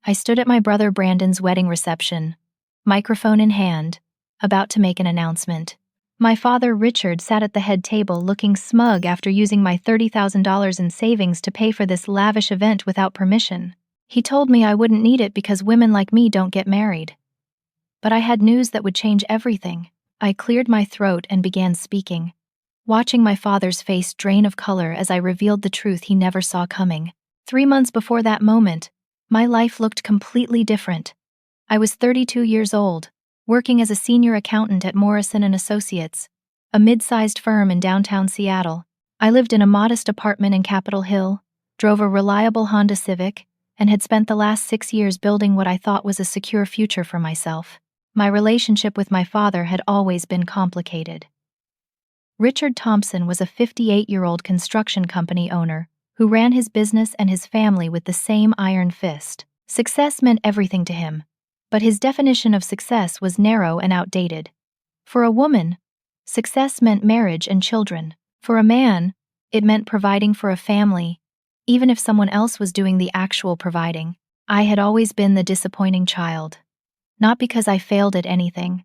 I stood at my brother Brandon's wedding reception, microphone in hand, about to make an announcement. My father, Richard, sat at the head table looking smug after using my $30,000 in savings to pay for this lavish event without permission. He told me I wouldn't need it because women like me don't get married. But I had news that would change everything. I cleared my throat and began speaking, watching my father's face drain of color as I revealed the truth he never saw coming. 3 months before that moment, my life looked completely different. I was 32 years old, working as a senior accountant at Morrison & Associates, a mid-sized firm in downtown Seattle. I lived in a modest apartment in Capitol Hill, drove a reliable Honda Civic, and had spent the last 6 years building what I thought was a secure future for myself. My relationship with my father had always been complicated. Richard Thompson was a 58-year-old construction company owner who ran his business and his family with the same iron fist. Success meant everything to him, but his definition of success was narrow and outdated. For a woman, success meant marriage and children. For a man, it meant providing for a family, even if someone else was doing the actual providing. I had always been the disappointing child. Not because I failed at anything,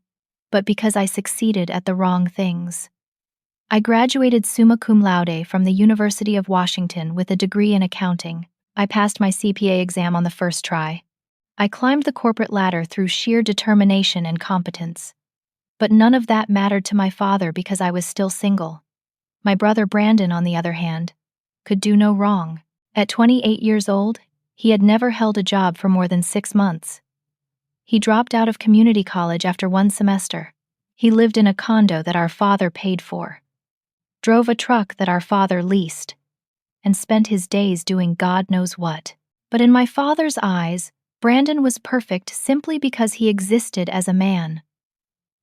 but because I succeeded at the wrong things. I graduated summa cum laude from the University of Washington with a degree in accounting. I passed my CPA exam on the first try. I climbed the corporate ladder through sheer determination and competence. But none of that mattered to my father because I was still single. My brother Brandon, on the other hand, could do no wrong. At 28 years old, he had never held a job for more than 6 months. He dropped out of community college after 1 semester. He lived in a condo that our father paid for, drove a truck that our father leased, and spent his days doing God knows what. But in my father's eyes, Brandon was perfect simply because he existed as a man.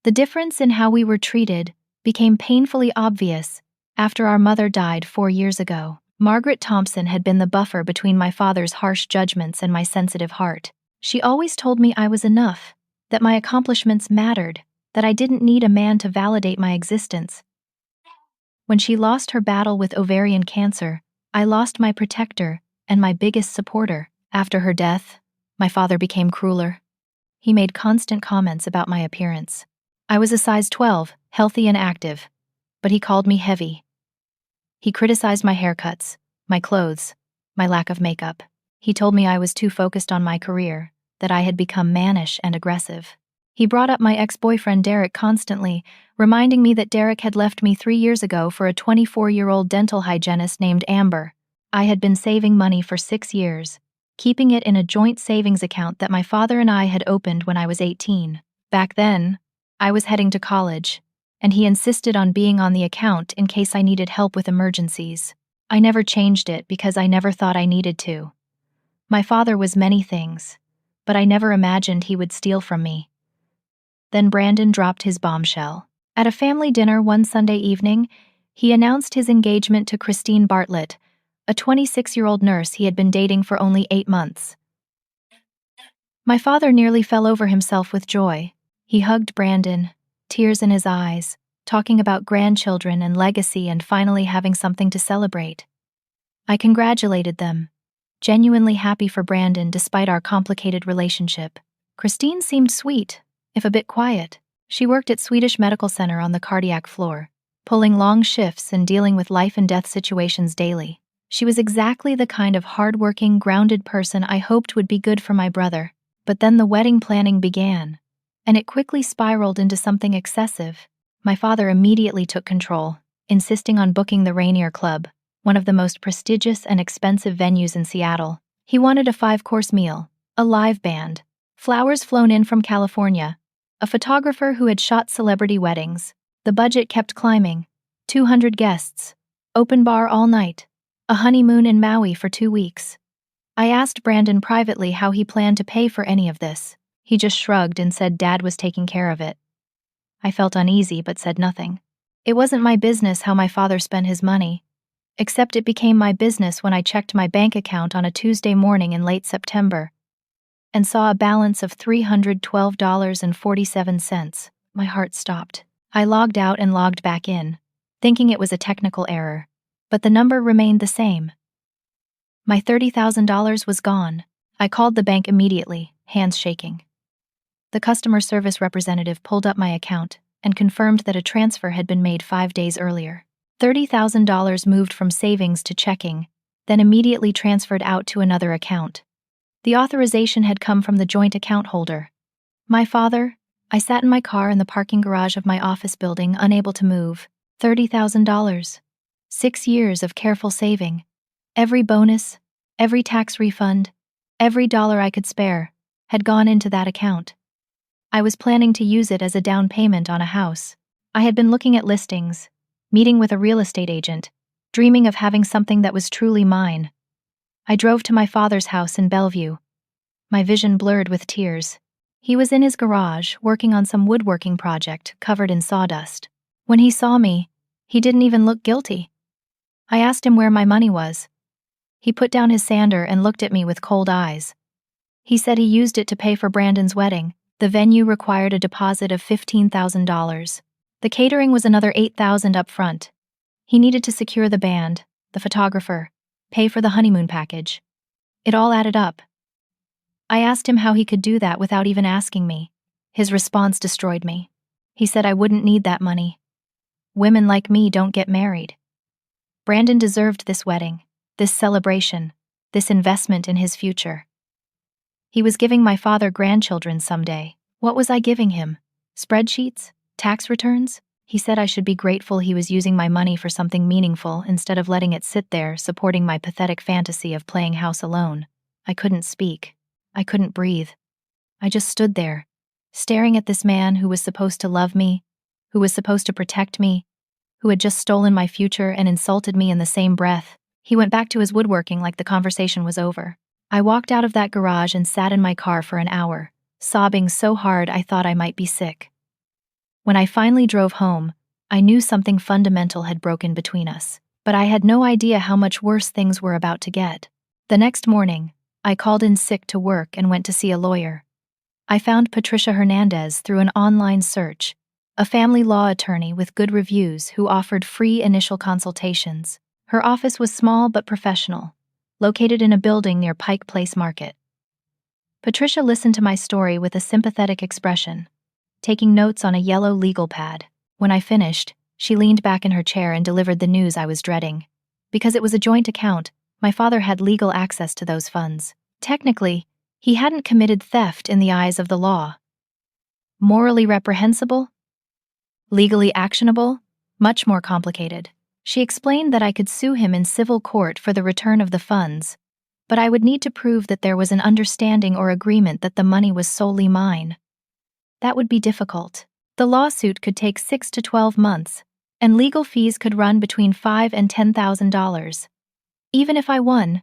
The difference in how we were treated became painfully obvious after our mother died 4 years ago. Margaret Thompson had been the buffer between my father's harsh judgments and my sensitive heart. She always told me I was enough, that my accomplishments mattered, that I didn't need a man to validate my existence. When she lost her battle with ovarian cancer, I lost my protector and my biggest supporter. After her death, my father became crueler. He made constant comments about my appearance. I was a size 12, healthy and active, but he called me heavy. He criticized my haircuts, my clothes, my lack of makeup. He told me I was too focused on my career, that I had become mannish and aggressive. He brought up my ex-boyfriend Derek constantly, reminding me that Derek had left me 3 years ago for a 24-year-old dental hygienist named Amber. I had been saving money for 6 years, keeping it in a joint savings account that my father and I had opened when I was 18. Back then, I was heading to college, and he insisted on being on the account in case I needed help with emergencies. I never changed it because I never thought I needed to. My father was many things, but I never imagined he would steal from me. Then Brandon dropped his bombshell. At a family dinner one Sunday evening, he announced his engagement to Christine Bartlett, a 26-year-old nurse he had been dating for only 8 months. My father nearly fell over himself with joy. He hugged Brandon, tears in his eyes, talking about grandchildren and legacy and finally having something to celebrate. I congratulated them, genuinely happy for Brandon despite our complicated relationship. Christine seemed sweet, if a bit quiet. She worked at Swedish Medical Center on the cardiac floor, pulling long shifts and dealing with life and death situations daily. She was exactly the kind of hardworking, grounded person I hoped would be good for my brother. But then the wedding planning began, and it quickly spiraled into something excessive. My father immediately took control, insisting on booking the Rainier Club, one of the most prestigious and expensive venues in Seattle. He wanted a 5-course meal, a live band, flowers flown in from California, a photographer who had shot celebrity weddings. The budget kept climbing. 200 guests, open bar all night, a honeymoon in Maui for 2 weeks. I asked Brandon privately how he planned to pay for any of this. He just shrugged and said Dad was taking care of it. I felt uneasy but said nothing. It wasn't my business how my father spent his money, except it became my business when I checked my bank account on a Tuesday morning in late September and saw a balance of $312.47. My heart stopped. I logged out and logged back in, thinking it was a technical error, but the number remained the same. My $30,000 was gone. I called the bank immediately, hands shaking. The customer service representative pulled up my account and confirmed that a transfer had been made 5 days earlier. $30,000 moved from savings to checking, then immediately transferred out to another account. The authorization had come from the joint account holder. My father. I sat in my car in the parking garage of my office building, unable to move. $30,000. 6 years of careful saving. Every bonus, every tax refund, every dollar I could spare had gone into that account. I was planning to use it as a down payment on a house. I had been looking at listings, meeting with a real estate agent, dreaming of having something that was truly mine. I drove to my father's house in Bellevue. My vision blurred with tears. He was in his garage, working on some woodworking project covered in sawdust. When he saw me, he didn't even look guilty. I asked him where my money was. He put down his sander and looked at me with cold eyes. He said he used it to pay for Brandon's wedding. The venue required a deposit of $15,000. The catering was another $8,000 up front. He needed to secure the band, the photographer, pay for the honeymoon package. It all added up. I asked him how he could do that without even asking me. His response destroyed me. He said I wouldn't need that money. Women like me don't get married. Brandon deserved this wedding, this celebration, this investment in his future. He was giving my father grandchildren someday. What was I giving him? Spreadsheets? Tax returns? He said I should be grateful he was using my money for something meaningful instead of letting it sit there supporting my pathetic fantasy of playing house alone. I couldn't speak. I couldn't breathe. I just stood there, staring at this man who was supposed to love me, who was supposed to protect me, who had just stolen my future and insulted me in the same breath. He went back to his woodworking like the conversation was over. I walked out of that garage and sat in my car for an hour, sobbing so hard I thought I might be sick. When I finally drove home, I knew something fundamental had broken between us, but I had no idea how much worse things were about to get. The next morning, I called in sick to work and went to see a lawyer. I found Patricia Hernandez through an online search, a family law attorney with good reviews who offered free initial consultations. Her office was small but professional, located in a building near Pike Place Market. Patricia listened to my story with a sympathetic expression, taking notes on a yellow legal pad. When I finished, she leaned back in her chair and delivered the news I was dreading. Because it was a joint account, my father had legal access to those funds. Technically, he hadn't committed theft in the eyes of the law. Morally reprehensible? Legally actionable? Much more complicated. She explained that I could sue him in civil court for the return of the funds, but I would need to prove that there was an understanding or agreement that the money was solely mine. That would be difficult. The lawsuit could take 6 to 12 months, and legal fees could run between $5,000 and $10,000. Even if I won,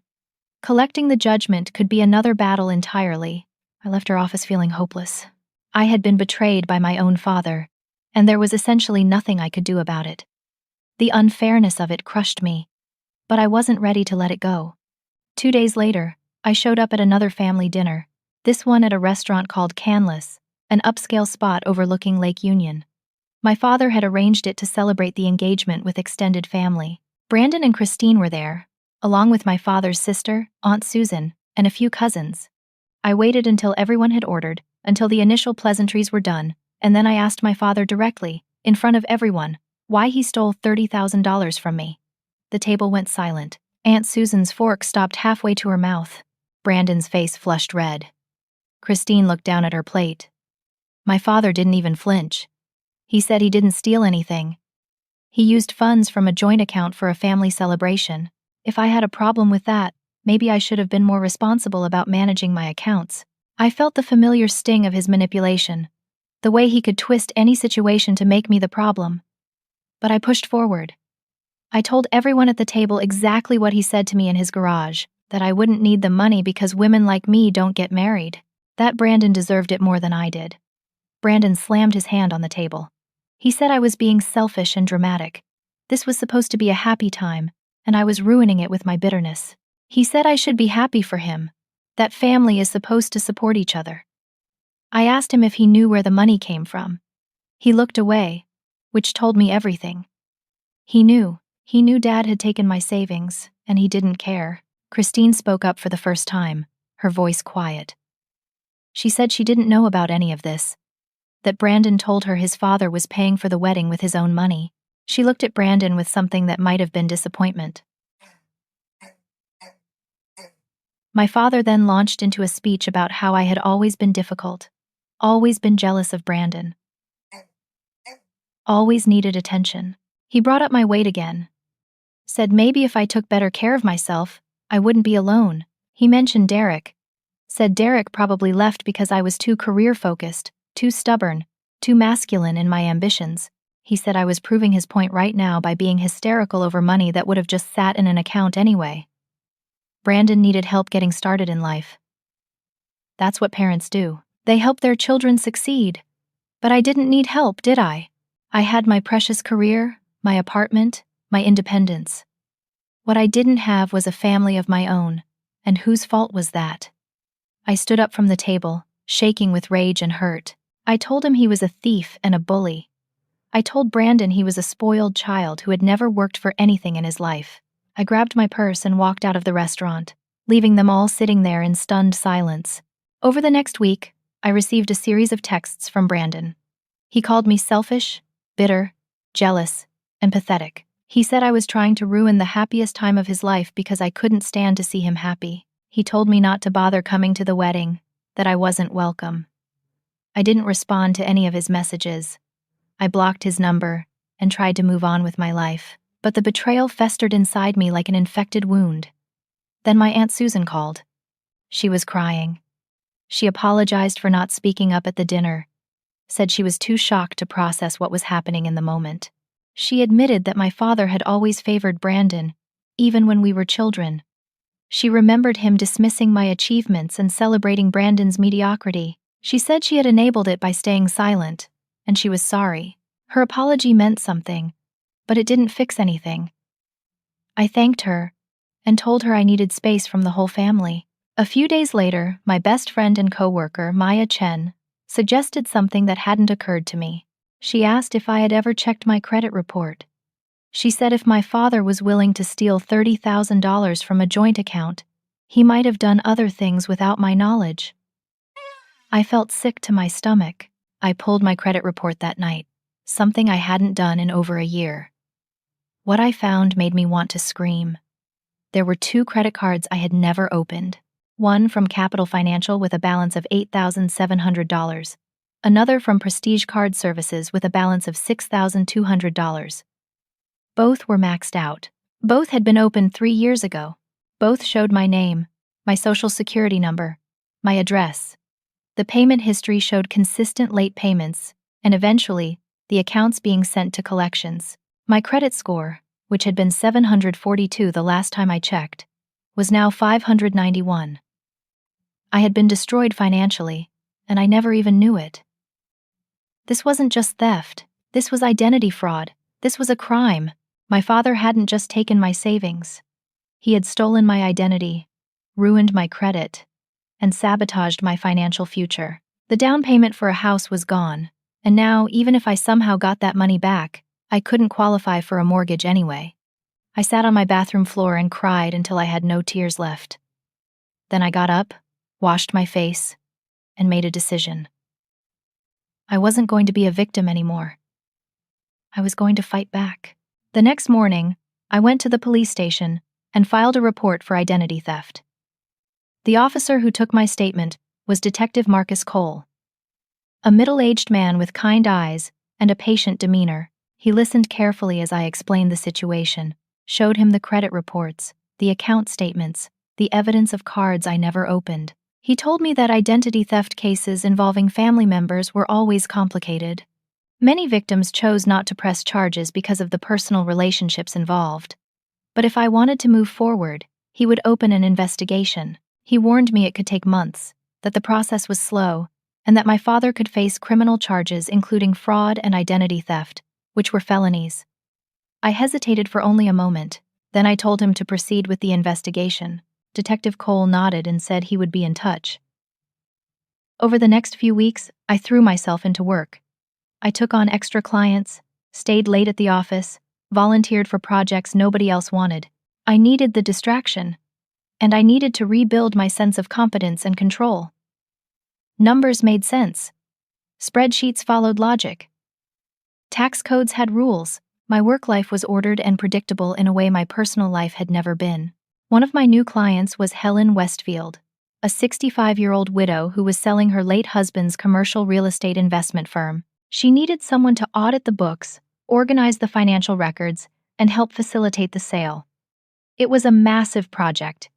collecting the judgment could be another battle entirely. I left her office feeling hopeless. I had been betrayed by my own father, and there was essentially nothing I could do about it. The unfairness of it crushed me, but I wasn't ready to let it go. 2 days later, I showed up at another family dinner, this one at a restaurant called Canlis, an upscale spot overlooking Lake Union. My father had arranged it to celebrate the engagement with extended family. Brandon and Christine were there, along with my father's sister, Aunt Susan, and a few cousins. I waited until everyone had ordered, until the initial pleasantries were done, and then I asked my father directly, in front of everyone, why he stole $30,000 from me. The table went silent. Aunt Susan's fork stopped halfway to her mouth. Brandon's face flushed red. Christine looked down at her plate. My father didn't even flinch. He said he didn't steal anything. He used funds from a joint account for a family celebration. If I had a problem with that, maybe I should have been more responsible about managing my accounts. I felt the familiar sting of his manipulation, the way he could twist any situation to make me the problem. But I pushed forward. I told everyone at the table exactly what he said to me in his garage, that I wouldn't need the money because women like me don't get married. That Brandon deserved it more than I did. Brandon slammed his hand on the table. He said I was being selfish and dramatic. This was supposed to be a happy time, and I was ruining it with my bitterness. He said I should be happy for him, that family is supposed to support each other. I asked him if he knew where the money came from. He looked away, which told me everything. He knew Dad had taken my savings, and he didn't care. Christine spoke up for the first time, her voice quiet. She said she didn't know about any of this, that Brandon told her his father was paying for the wedding with his own money. She looked at Brandon with something that might have been disappointment. My father then launched into a speech about how I had always been difficult, always been jealous of Brandon, always needed attention. He brought up my weight again, said maybe if I took better care of myself, I wouldn't be alone. He mentioned Derek, said Derek probably left because I was too career-focused, too stubborn, too masculine in my ambitions. He said I was proving his point right now by being hysterical over money that would have just sat in an account anyway. Brandon needed help getting started in life. That's what parents do. They help their children succeed. But I didn't need help, did I? I had my precious career, my apartment, my independence. What I didn't have was a family of my own, and whose fault was that? I stood up from the table, shaking with rage and hurt. I told him he was a thief and a bully. I told Brandon he was a spoiled child who had never worked for anything in his life. I grabbed my purse and walked out of the restaurant, leaving them all sitting there in stunned silence. Over the next week, I received a series of texts from Brandon. He called me selfish, bitter, jealous, and pathetic. He said I was trying to ruin the happiest time of his life because I couldn't stand to see him happy. He told me not to bother coming to the wedding, that I wasn't welcome. I didn't respond to any of his messages. I blocked his number and tried to move on with my life. But the betrayal festered inside me like an infected wound. Then my Aunt Susan called. She was crying. She apologized for not speaking up at the dinner, said she was too shocked to process what was happening in the moment. She admitted that my father had always favored Brandon, even when we were children. She remembered him dismissing my achievements and celebrating Brandon's mediocrity. She said she had enabled it by staying silent, and she was sorry. Her apology meant something, but it didn't fix anything. I thanked her and told her I needed space from the whole family. A few days later, my best friend and co-worker, Maya Chen, suggested something that hadn't occurred to me. She asked if I had ever checked my credit report. She said if my father was willing to steal $30,000 from a joint account, he might have done other things without my knowledge. I felt sick to my stomach. I pulled my credit report that night, something I hadn't done in over a year. What I found made me want to scream. There were 2 credit cards I had never opened. One from Capital Financial with a balance of $8,700. Another from Prestige Card Services with a balance of $6,200. Both were maxed out. Both had been opened 3 years ago. Both showed my name, my social security number, my address. The payment history showed consistent late payments, and eventually, the accounts being sent to collections. My credit score, which had been 742 the last time I checked, was now 591. I had been destroyed financially, and I never even knew it. This wasn't just theft. This was identity fraud. This was a crime. My father hadn't just taken my savings. He had stolen my identity, ruined my credit, and sabotaged my financial future. The down payment for a house was gone, and now, even if I somehow got that money back, I couldn't qualify for a mortgage anyway. I sat on my bathroom floor and cried until I had no tears left. Then I got up, washed my face, and made a decision. I wasn't going to be a victim anymore. I was going to fight back. The next morning, I went to the police station and filed a report for identity theft. The officer who took my statement was Detective Marcus Cole. A middle-aged man with kind eyes and a patient demeanor. He listened carefully as I explained the situation, showed him the credit reports, the account statements, the evidence of cards I never opened. He told me that identity theft cases involving family members were always complicated. Many victims chose not to press charges because of the personal relationships involved. But if I wanted to move forward, he would open an investigation. He warned me it could take months, that the process was slow, and that my father could face criminal charges including fraud and identity theft, which were felonies. I hesitated for only a moment. Then I told him to proceed with the investigation. Detective Cole nodded and said he would be in touch. Over the next few weeks, I threw myself into work. I took on extra clients, stayed late at the office, volunteered for projects nobody else wanted. I needed the distraction. and I needed to rebuild my sense of competence and control. Numbers made sense. Spreadsheets followed logic. Tax codes had rules. My work life was ordered and predictable in a way my personal life had never been. One of my new clients was Helen Westfield, a 65-year-old widow who was selling her late husband's commercial real estate investment firm. She needed someone to audit the books, organize the financial records, and help facilitate the sale. It was a massive project,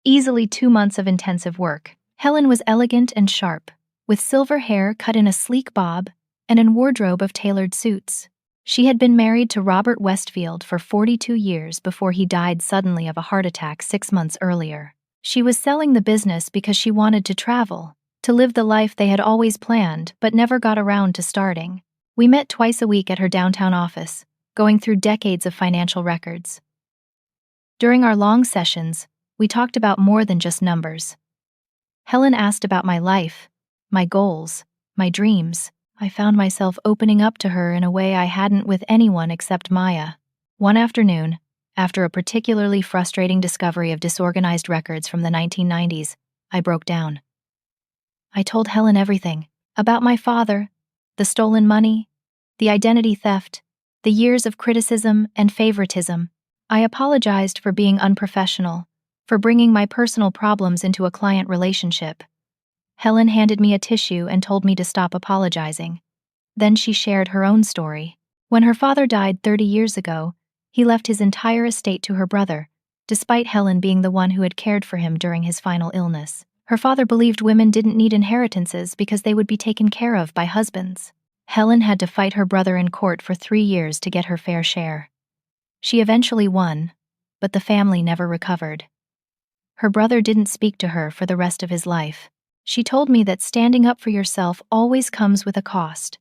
easily 2 months of intensive work. Helen was elegant and sharp, with silver hair cut in a sleek bob and a wardrobe of tailored suits. She had been married to Robert Westfield for 42 years before he died suddenly of a heart attack 6 months earlier. She was selling the business because she wanted to travel, to live the life they had always planned but never got around to starting. We met twice a week at her downtown office, going through decades of financial records. During our long sessions, we talked about more than just numbers. Helen asked about my life, my goals, my dreams. I found myself opening up to her in a way I hadn't with anyone except Maya. One afternoon, after a particularly frustrating discovery of disorganized records from the 1990s, I broke down. I told Helen everything about my father, the stolen money, the identity theft, the years of criticism and favoritism. I apologized for being unprofessional, for bringing my personal problems into a client relationship. Helen handed me a tissue and told me to stop apologizing. Then she shared her own story. When her father died 30 years ago, he left his entire estate to her brother, despite Helen being the one who had cared for him during his final illness. Her father believed women didn't need inheritances because they would be taken care of by husbands. Helen had to fight her brother in court for 3 years to get her fair share. She eventually won, but the family never recovered. Her brother didn't speak to her for the rest of his life. She told me that standing up for yourself always comes with a cost,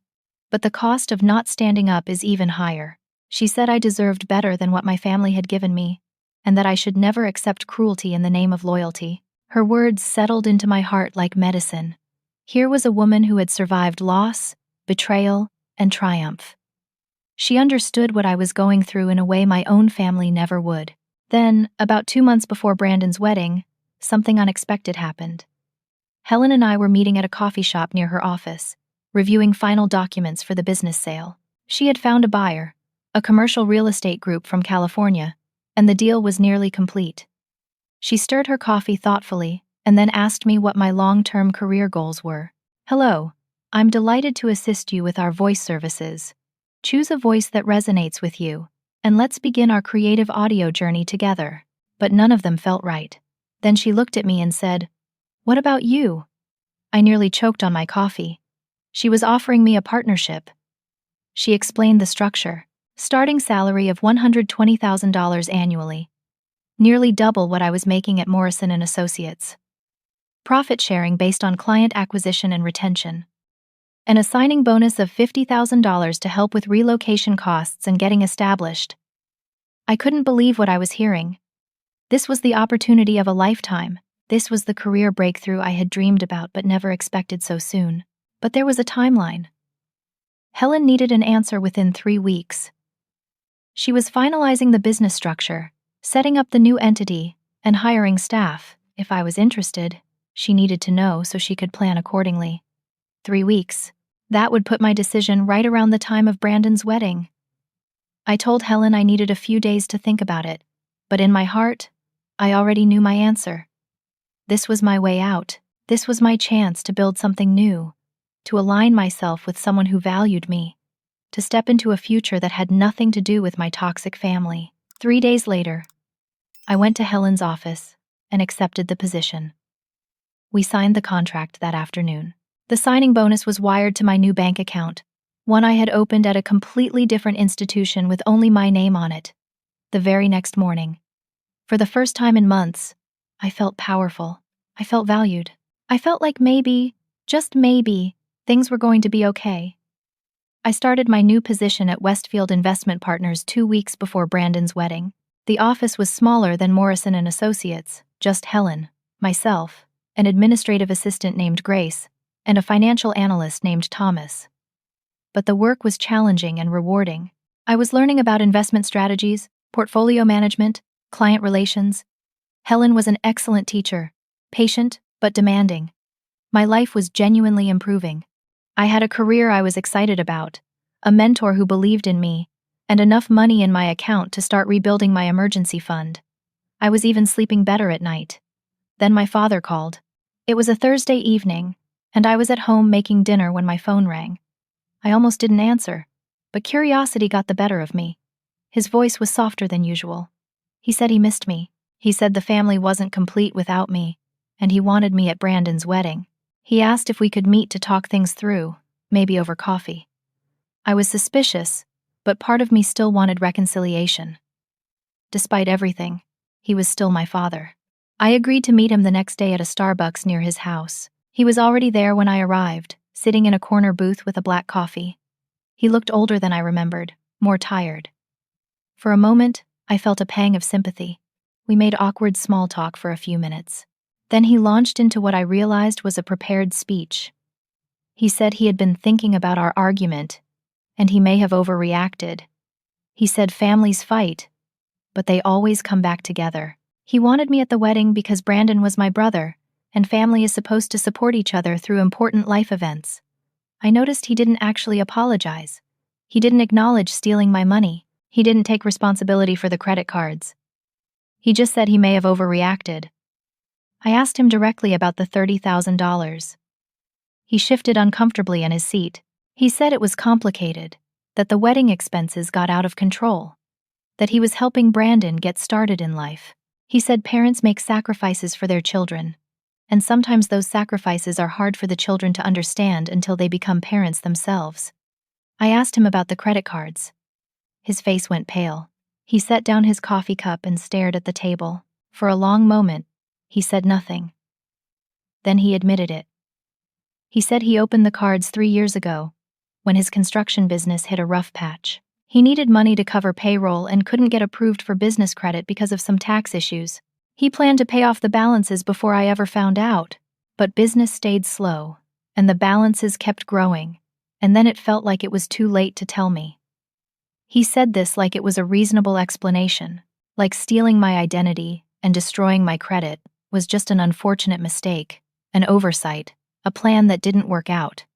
but the cost of not standing up is even higher. She said I deserved better than what my family had given me, and that I should never accept cruelty in the name of loyalty. Her words settled into my heart like medicine. Here was a woman who had survived loss, betrayal, and triumph. She understood what I was going through in a way my own family never would. Then, about 2 months before Brandon's wedding, something unexpected happened. Helen and I were meeting at a coffee shop near her office, reviewing final documents for the business sale. She had found a buyer, a commercial real estate group from California, and the deal was nearly complete. She stirred her coffee thoughtfully and then asked me what my long-term career goals were. Hello, I'm delighted to assist you with our voice services. Choose a voice that resonates with you, and let's begin our creative audio journey together. But none of them felt right. Then she looked at me and said, "What about you?" I nearly choked on my coffee. She was offering me a partnership. She explained the structure. Starting salary of $120,000 annually. Nearly double what I was making at Morrison & Associates. Profit sharing based on client acquisition and retention. An assigning bonus of $50,000 to help with relocation costs and getting established. I couldn't believe what I was hearing. This was the opportunity of a lifetime. This was the career breakthrough I had dreamed about but never expected so soon. But there was a timeline. Helen needed an answer within 3 weeks. She was finalizing the business structure, setting up the new entity, and hiring staff. If I was interested, she needed to know so she could plan accordingly. 3 weeks. That would put my decision right around the time of Brandon's wedding. I told Helen I needed a few days to think about it, but in my heart, I already knew my answer. This was my way out. This was my chance to build something new, to align myself with someone who valued me, to step into a future that had nothing to do with my toxic family. 3 days later, I went to Helen's office and accepted the position. We signed the contract that afternoon. The signing bonus was wired to my new bank account, one I had opened at a completely different institution with only my name on it. The very next morning, for the first time in months, I felt powerful. I felt valued. I felt like maybe, just maybe, things were going to be okay. I started my new position at Westfield Investment Partners 2 weeks before Brandon's wedding. The office was smaller than Morrison & Associates, just Helen, myself, an administrative assistant named Grace, and a financial analyst named Thomas. But the work was challenging and rewarding. I was learning about investment strategies, portfolio management, client relations. Helen was an excellent teacher, patient but demanding. My life was genuinely improving. I had a career I was excited about, a mentor who believed in me, and enough money in my account to start rebuilding my emergency fund. I was even sleeping better at night. Then my father called. It was a Thursday evening, and I was at home making dinner when my phone rang. I almost didn't answer, but curiosity got the better of me. His voice was softer than usual. He said he missed me. He said the family wasn't complete without me, and he wanted me at Brandon's wedding. He asked if we could meet to talk things through, maybe over coffee. I was suspicious, but part of me still wanted reconciliation. Despite everything, he was still my father. I agreed to meet him the next day at a Starbucks near his house. He was already there when I arrived, sitting in a corner booth with a black coffee. He looked older than I remembered, more tired. For a moment, I felt a pang of sympathy. We made awkward small talk for a few minutes. Then he launched into what I realized was a prepared speech. He said he had been thinking about our argument, and he may have overreacted. He said families fight, but they always come back together. He wanted me at the wedding because Brandon was my brother, and family is supposed to support each other through important life events. I noticed he didn't actually apologize. He didn't acknowledge stealing my money. He didn't take responsibility for the credit cards. He just said he may have overreacted. I asked him directly about the $30,000. He shifted uncomfortably in his seat. He said it was complicated, that the wedding expenses got out of control, that he was helping Brandon get started in life. He said parents make sacrifices for their children, and sometimes those sacrifices are hard for the children to understand until they become parents themselves. I asked him about the credit cards. His face went pale. He set down his coffee cup and stared at the table. For a long moment, he said nothing. Then he admitted it. He said he opened the cards 3 years ago, when his construction business hit a rough patch. He needed money to cover payroll and couldn't get approved for business credit because of some tax issues. He planned to pay off the balances before I ever found out, but business stayed slow, and the balances kept growing, and then it felt like it was too late to tell me. He said this like it was a reasonable explanation, like stealing my identity and destroying my credit was just an unfortunate mistake, an oversight, a plan that didn't work out.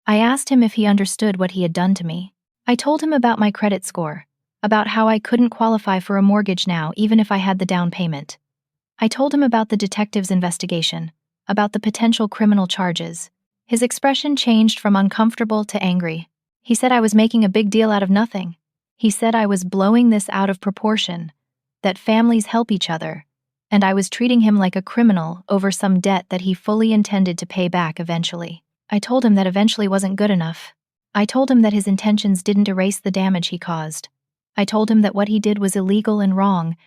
I asked him if he understood what he had done to me. I told him about my credit score, about how I couldn't qualify for a mortgage now even if I had the down payment. I told him about the detective's investigation, about the potential criminal charges. His expression changed from uncomfortable to angry. He said I was making a big deal out of nothing. He said I was blowing this out of proportion, that families help each other, and I was treating him like a criminal over some debt that he fully intended to pay back eventually. I told him that eventually wasn't good enough. I told him that his intentions didn't erase the damage he caused. I told him that what he did was illegal and wrong,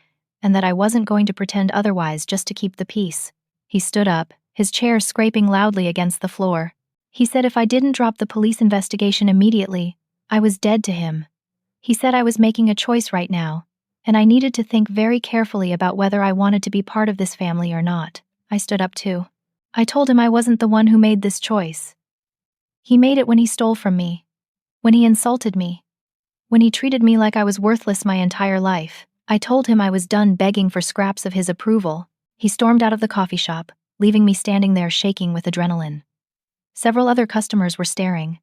and that I wasn't going to pretend otherwise just to keep the peace. He stood up, his chair scraping loudly against the floor. He said if I didn't drop the police investigation immediately, I was dead to him. He said I was making a choice right now, and I needed to think very carefully about whether I wanted to be part of this family or not. I stood up too. I told him I wasn't the one who made this choice. He made it when he stole from me, when he insulted me, when he treated me like I was worthless my entire life. I told him I was done begging for scraps of his approval. He stormed out of the coffee shop, leaving me standing there shaking with adrenaline. Several other customers were staring.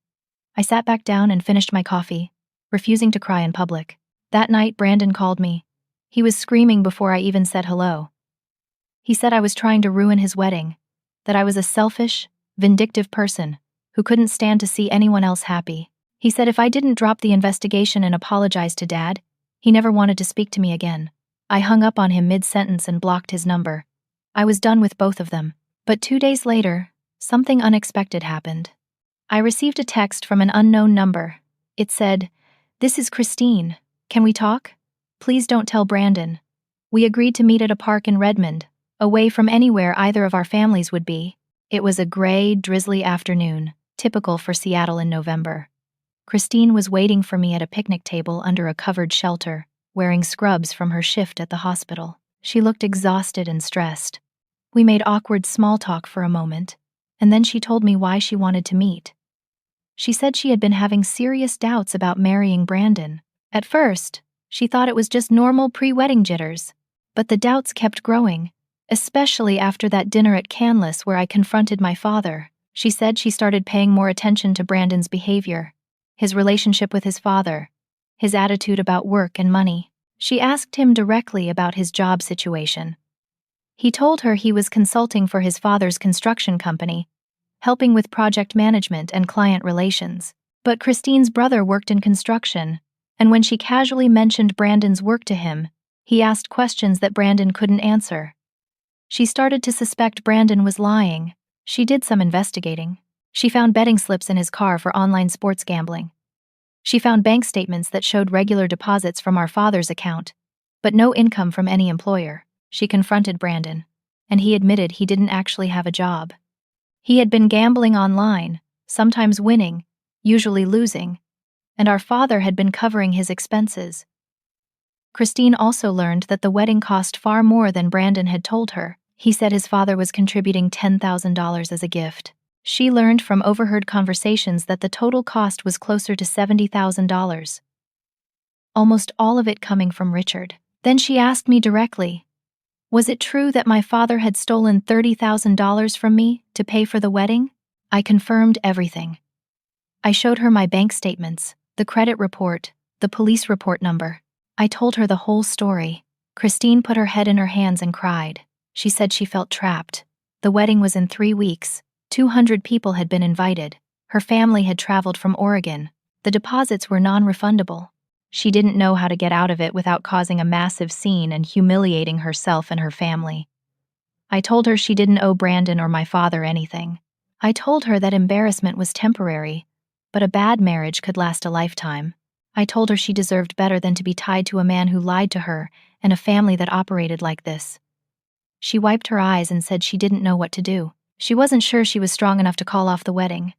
I sat back down and finished my coffee, refusing to cry in public. That night, Brandon called me. He was screaming before I even said hello. He said I was trying to ruin his wedding, that I was a selfish, vindictive person who couldn't stand to see anyone else happy. He said if I didn't drop the investigation and apologize to Dad, he never wanted to speak to me again. I hung up on him mid-sentence and blocked his number. I was done with both of them. But 2 days later, something unexpected happened. I received a text from an unknown number. It said, "This is Christine. Can we talk? Please don't tell Brandon. We agreed to meet at a park in Redmond, away from anywhere either of our families would be." It was a gray, drizzly afternoon, typical for Seattle in November. Christine was waiting for me at a picnic table under a covered shelter, wearing scrubs from her shift at the hospital. She looked exhausted and stressed. We made awkward small talk for a moment, and then she told me why she wanted to meet. She said she had been having serious doubts about marrying Brandon. At first, she thought it was just normal pre-wedding jitters. But the doubts kept growing, especially after that dinner at Canlis where I confronted my father. She said she started paying more attention to Brandon's behavior, his relationship with his father, his attitude about work and money. She asked him directly about his job situation. He told her he was consulting for his father's construction company, helping with project management and client relations. But Christine's brother worked in construction, and when she casually mentioned Brandon's work to him, he asked questions that Brandon couldn't answer. She started to suspect Brandon was lying. She did some investigating. She found betting slips in his car for online sports gambling. She found bank statements that showed regular deposits from our father's account, but no income from any employer. She confronted Brandon, and he admitted he didn't actually have a job. He had been gambling online, sometimes winning, usually losing, and our father had been covering his expenses. Christine also learned that the wedding cost far more than Brandon had told her. He said his father was contributing $10,000 as a gift. She learned from overheard conversations that the total cost was closer to $70,000. Almost all of it coming from Richard. Then she asked me directly, was it true that my father had stolen $30,000 from me to pay for the wedding? I confirmed everything. I showed her my bank statements, the credit report, the police report number. I told her the whole story. Christine put her head in her hands and cried. She said she felt trapped. The wedding was in 3 weeks. 200 people had been invited. Her family had traveled from Oregon. The deposits were non-refundable. She didn't know how to get out of it without causing a massive scene and humiliating herself and her family. I told her she didn't owe Brandon or my father anything. I told her that embarrassment was temporary, but a bad marriage could last a lifetime. I told her she deserved better than to be tied to a man who lied to her and a family that operated like this. She wiped her eyes and said she didn't know what to do. She wasn't sure she was strong enough to call off the wedding.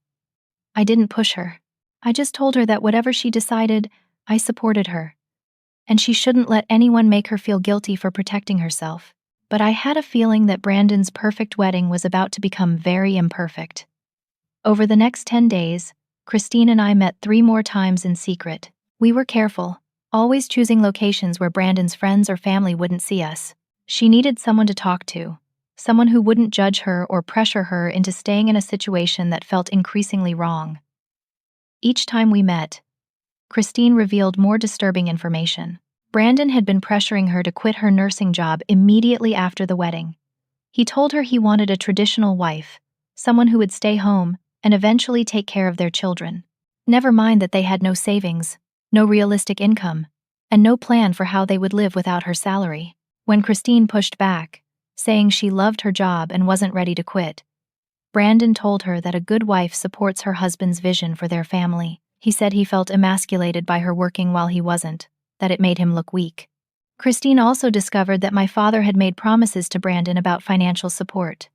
I didn't push her. I just told her that whatever she decided, I supported her, and she shouldn't let anyone make her feel guilty for protecting herself. But I had a feeling that Brandon's perfect wedding was about to become very imperfect. Over the next 10 days, Christine and I met 3 more times in secret. We were careful, always choosing locations where Brandon's friends or family wouldn't see us. She needed someone to talk to, someone who wouldn't judge her or pressure her into staying in a situation that felt increasingly wrong. Each time we met, Christine revealed more disturbing information. Brandon had been pressuring her to quit her nursing job immediately after the wedding. He told her he wanted a traditional wife, someone who would stay home and eventually take care of their children. Never mind that they had no savings, no realistic income, and no plan for how they would live without her salary. When Christine pushed back, saying she loved her job and wasn't ready to quit, Brandon told her that a good wife supports her husband's vision for their family. He said he felt emasculated by her working while he wasn't, that it made him look weak. Christine also discovered that my father had made promises to Brandon about financial support.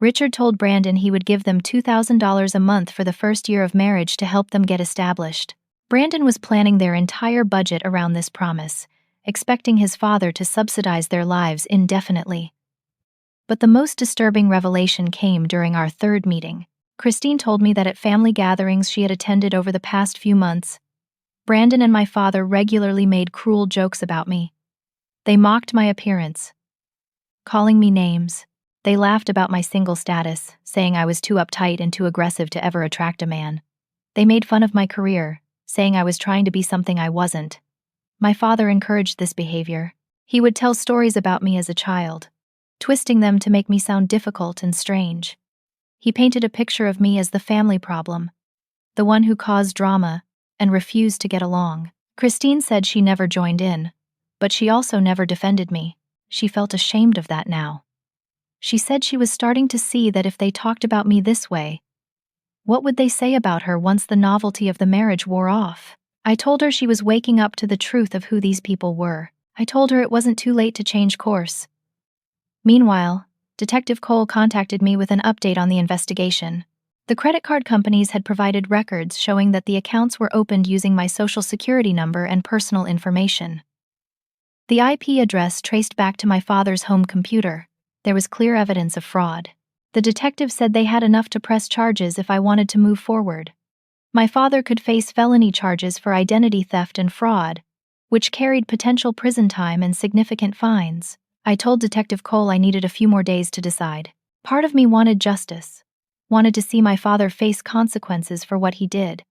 Richard told Brandon he would give them $2,000 a month for the first year of marriage to help them get established. Brandon was planning their entire budget around this promise, expecting his father to subsidize their lives indefinitely. But the most disturbing revelation came during our 3rd meeting. Christine told me that at family gatherings she had attended over the past few months, Brandon and my father regularly made cruel jokes about me. They mocked my appearance, calling me names. They laughed about my single status, saying I was too uptight and too aggressive to ever attract a man. They made fun of my career, saying I was trying to be something I wasn't. My father encouraged this behavior. He would tell stories about me as a child, twisting them to make me sound difficult and strange. He painted a picture of me as the family problem, the one who caused drama and refused to get along. Christine said she never joined in, but she also never defended me. She felt ashamed of that now. She said she was starting to see that if they talked about me this way, what would they say about her once the novelty of the marriage wore off? I told her she was waking up to the truth of who these people were. I told her it wasn't too late to change course. Meanwhile, Detective Cole contacted me with an update on the investigation. The credit card companies had provided records showing that the accounts were opened using my social security number and personal information. The IP address traced back to my father's home computer. There was clear evidence of fraud. The detective said they had enough to press charges if I wanted to move forward. My father could face felony charges for identity theft and fraud, which carried potential prison time and significant fines. I told Detective Cole I needed a few more days to decide. Part of me wanted justice, wanted to see my father face consequences for what he did.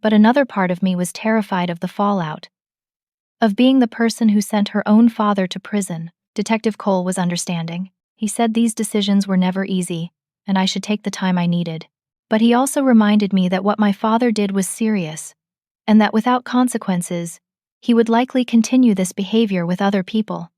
But another part of me was terrified of the fallout, of being the person who sent her own father to prison. Detective Cole was understanding. He said these decisions were never easy, and I should take the time I needed. But he also reminded me that what my father did was serious, and that without consequences, he would likely continue this behavior with other people.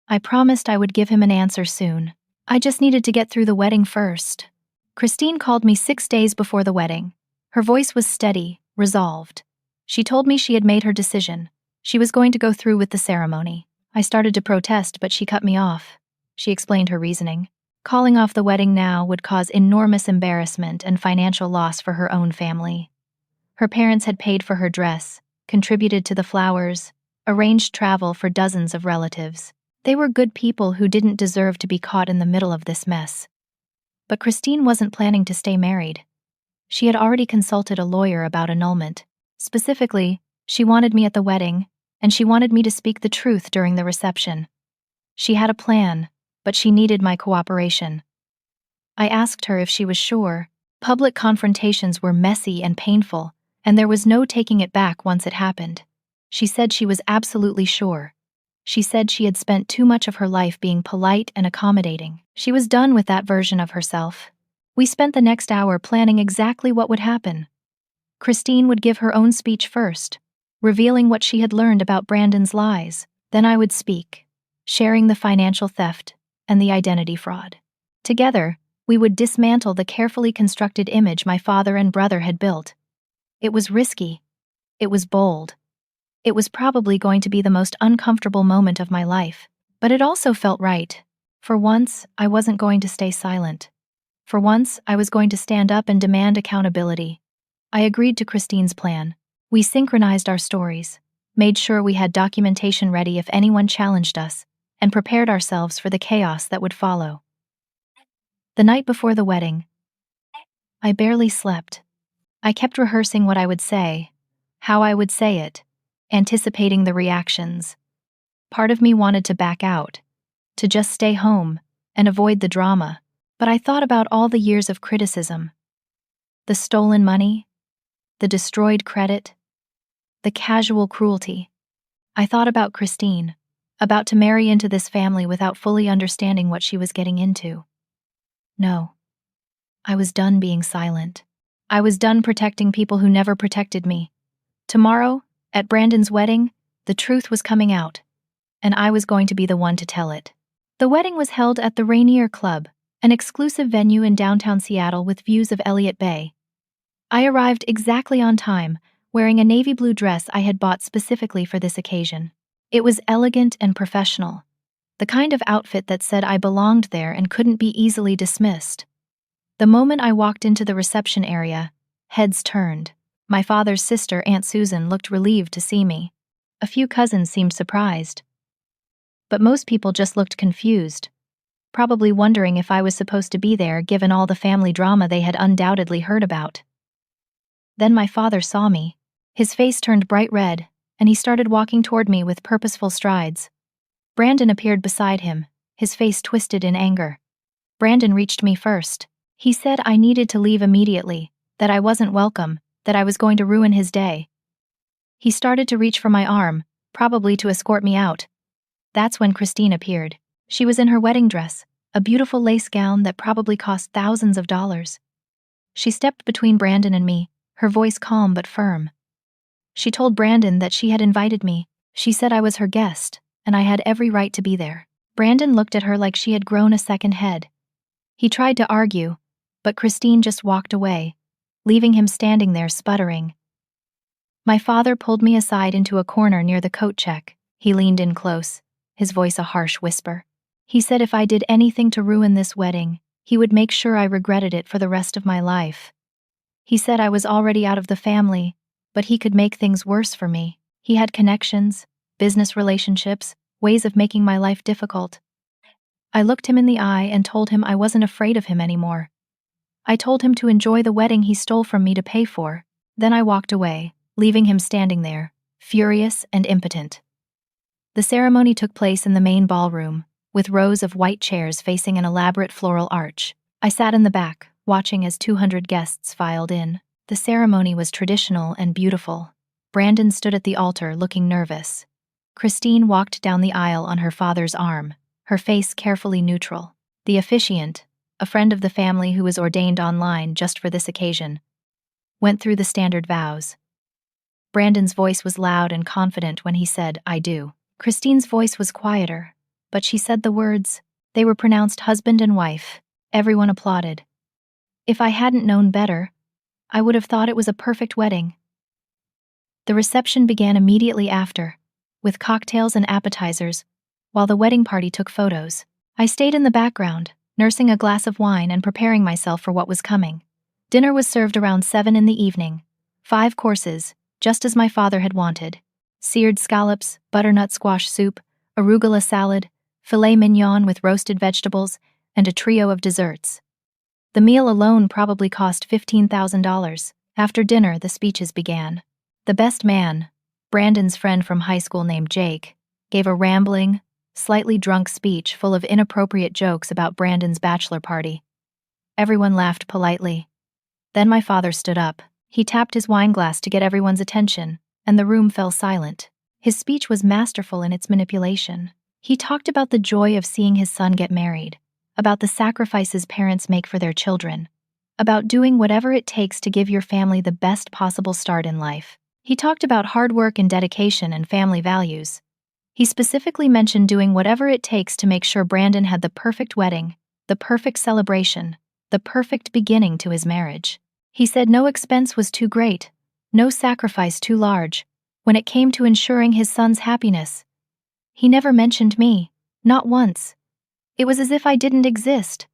I promised I would give him an answer soon. I just needed to get through the wedding first. Christine called me 6 days before the wedding. Her voice was steady, resolved. She told me she had made her decision. She was going to go through with the ceremony. I started to protest, but she cut me off. She explained her reasoning. Calling off the wedding now would cause enormous embarrassment and financial loss for her own family. Her parents had paid for her dress, contributed to the flowers, arranged travel for dozens of relatives. They were good people who didn't deserve to be caught in the middle of this mess. But Christine wasn't planning to stay married. She had already consulted a lawyer about annulment. Specifically, she wanted me at the wedding, and she wanted me to speak the truth during the reception. She had a plan, but she needed my cooperation. I asked her if she was sure. Public confrontations were messy and painful, and there was no taking it back once it happened. She said she was absolutely sure. She said she had spent too much of her life being polite and accommodating. She was done with that version of herself. We spent the next hour planning exactly what would happen. Christine would give her own speech first, revealing what she had learned about Brandon's lies. Then I would speak, sharing the financial theft and the identity fraud. Together, we would dismantle the carefully constructed image my father and brother had built. It was risky. It was bold. It was probably going to be the most uncomfortable moment of my life, but it also felt right. For once, I wasn't going to stay silent. For once, I was going to stand up and demand accountability. I agreed to Christine's plan. We synchronized our stories, made sure we had documentation ready if anyone challenged us, and prepared ourselves for the chaos that would follow. The night before the wedding, I barely slept. I kept rehearsing what I would say, how I would say it, anticipating the reactions. Part of me wanted to back out, to just stay home and avoid the drama, but I thought about all the years of criticism, the stolen money, the destroyed credit, the casual cruelty. I thought about Christine, about to marry into this family without fully understanding what she was getting into. No, I was done being silent. I was done protecting people who never protected me. Tomorrow, at Brandon's wedding, the truth was coming out, and I was going to be the one to tell it. The wedding was held at the Rainier Club, an exclusive venue in downtown Seattle with views of Elliott Bay. I arrived exactly on time, wearing a navy blue dress I had bought specifically for this occasion. It was elegant and professional, the kind of outfit that said I belonged there and couldn't be easily dismissed. The moment I walked into the reception area, heads turned. My father's sister, Aunt Susan, looked relieved to see me. A few cousins seemed surprised. But most people just looked confused, probably wondering if I was supposed to be there given all the family drama they had undoubtedly heard about. Then my father saw me. His face turned bright red, and he started walking toward me with purposeful strides. Brandon appeared beside him, his face twisted in anger. Brandon reached me first. He said I needed to leave immediately, that I wasn't welcome, that I was going to ruin his day. He started to reach for my arm, probably to escort me out. That's when Christine appeared. She was in her wedding dress, a beautiful lace gown that probably cost thousands of dollars. She stepped between Brandon and me, her voice calm but firm. She told Brandon that she had invited me. She said I was her guest, and I had every right to be there. Brandon looked at her like she had grown a second head. He tried to argue, but Christine just walked away, leaving him standing there sputtering. My father pulled me aside into a corner near the coat check. He leaned in close, his voice a harsh whisper. He said if I did anything to ruin this wedding, he would make sure I regretted it for the rest of my life. He said I was already out of the family, but he could make things worse for me. He had connections, business relationships, ways of making my life difficult. I looked him in the eye and told him I wasn't afraid of him anymore. I told him to enjoy the wedding he stole from me to pay for. Then I walked away, leaving him standing there, furious and impotent. The ceremony took place in the main ballroom, with rows of white chairs facing an elaborate floral arch. I sat in the back, watching as 200 guests filed in. The ceremony was traditional and beautiful. Brandon stood at the altar looking nervous. Christine walked down the aisle on her father's arm, her face carefully neutral. The officiant, a friend of the family who was ordained online just for this occasion, went through the standard vows. Brandon's voice was loud and confident when he said, "I do." Christine's voice was quieter, but she said the words. They were pronounced husband and wife. Everyone applauded. If I hadn't known better, I would have thought it was a perfect wedding. The reception began immediately after, with cocktails and appetizers, while the wedding party took photos. I stayed in the background, nursing a glass of wine and preparing myself for what was coming. Dinner was served around 7 in the evening. 5 courses, just as my father had wanted. Seared scallops, butternut squash soup, arugula salad, filet mignon with roasted vegetables, and a trio of desserts. The meal alone probably cost $15,000. After dinner, the speeches began. The best man, Brandon's friend from high school named Jake, gave a rambling, slightly drunk speech full of inappropriate jokes about Brandon's bachelor party. Everyone laughed politely. Then my father stood up. He tapped his wine glass to get everyone's attention, and the room fell silent. His speech was masterful in its manipulation. He talked about the joy of seeing his son get married, about the sacrifices parents make for their children, about doing whatever it takes to give your family the best possible start in life. He talked about hard work and dedication and family values. He specifically mentioned doing whatever it takes to make sure Brandon had the perfect wedding, the perfect celebration, the perfect beginning to his marriage. He said no expense was too great, no sacrifice too large, when it came to ensuring his son's happiness. He never mentioned me, not once. It was as if I didn't exist.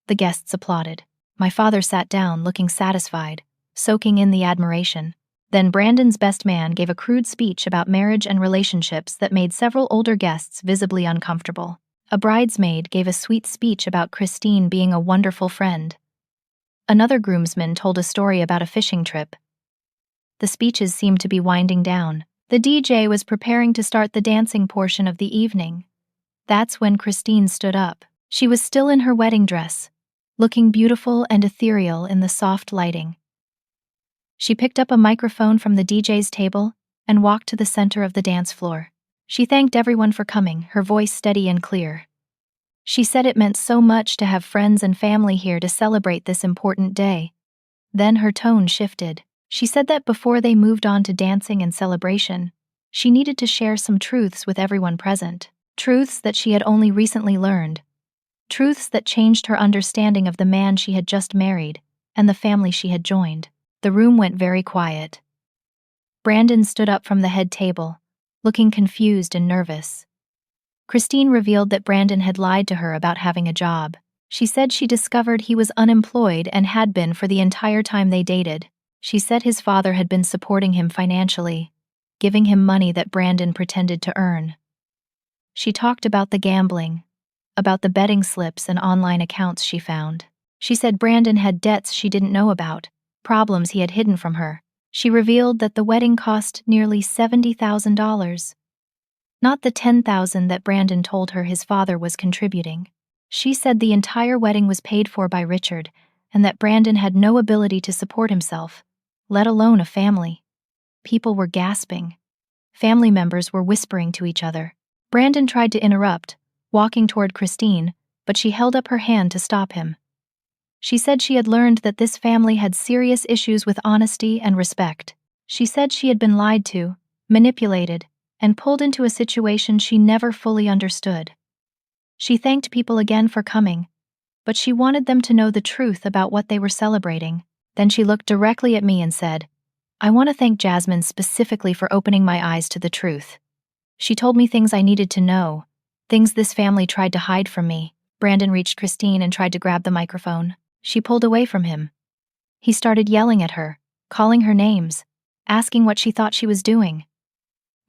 The guests applauded. My father sat down, looking satisfied, soaking in the admiration. Then Brandon's best man gave a crude speech about marriage and relationships that made several older guests visibly uncomfortable. A bridesmaid gave a sweet speech about Christine being a wonderful friend. Another groomsman told a story about a fishing trip. The speeches seemed to be winding down. The DJ was preparing to start the dancing portion of the evening. That's when Christine stood up. She was still in her wedding dress, looking beautiful and ethereal in the soft lighting. She picked up a microphone from the DJ's table and walked to the center of the dance floor. She thanked everyone for coming, her voice steady and clear. She said it meant so much to have friends and family here to celebrate this important day. Then her tone shifted. She said that before they moved on to dancing and celebration, she needed to share some truths with everyone present. Truths that she had only recently learned. Truths that changed her understanding of the man she had just married and the family she had joined. The room went very quiet. Brandon stood up from the head table, looking confused and nervous. Christine revealed that Brandon had lied to her about having a job. She said she discovered he was unemployed and had been for the entire time they dated. She said his father had been supporting him financially, giving him money that Brandon pretended to earn. She talked about the gambling, about the betting slips and online accounts she found. She said Brandon had debts she didn't know about, problems he had hidden from her. She revealed that the wedding cost nearly $70,000. Not the $10,000 that Brandon told her his father was contributing. She said the entire wedding was paid for by Richard and that Brandon had no ability to support himself, let alone a family. People were gasping. Family members were whispering to each other. Brandon tried to interrupt, walking toward Christine, but she held up her hand to stop him. She said she had learned that this family had serious issues with honesty and respect. She said she had been lied to, manipulated, and pulled into a situation she never fully understood. She thanked people again for coming, but she wanted them to know the truth about what they were celebrating. Then she looked directly at me and said, "I want to thank Jasmine specifically for opening my eyes to the truth. She told me things I needed to know, things this family tried to hide from me." Brandon reached Christine and tried to grab the microphone. She pulled away from him. He started yelling at her, calling her names, asking what she thought she was doing.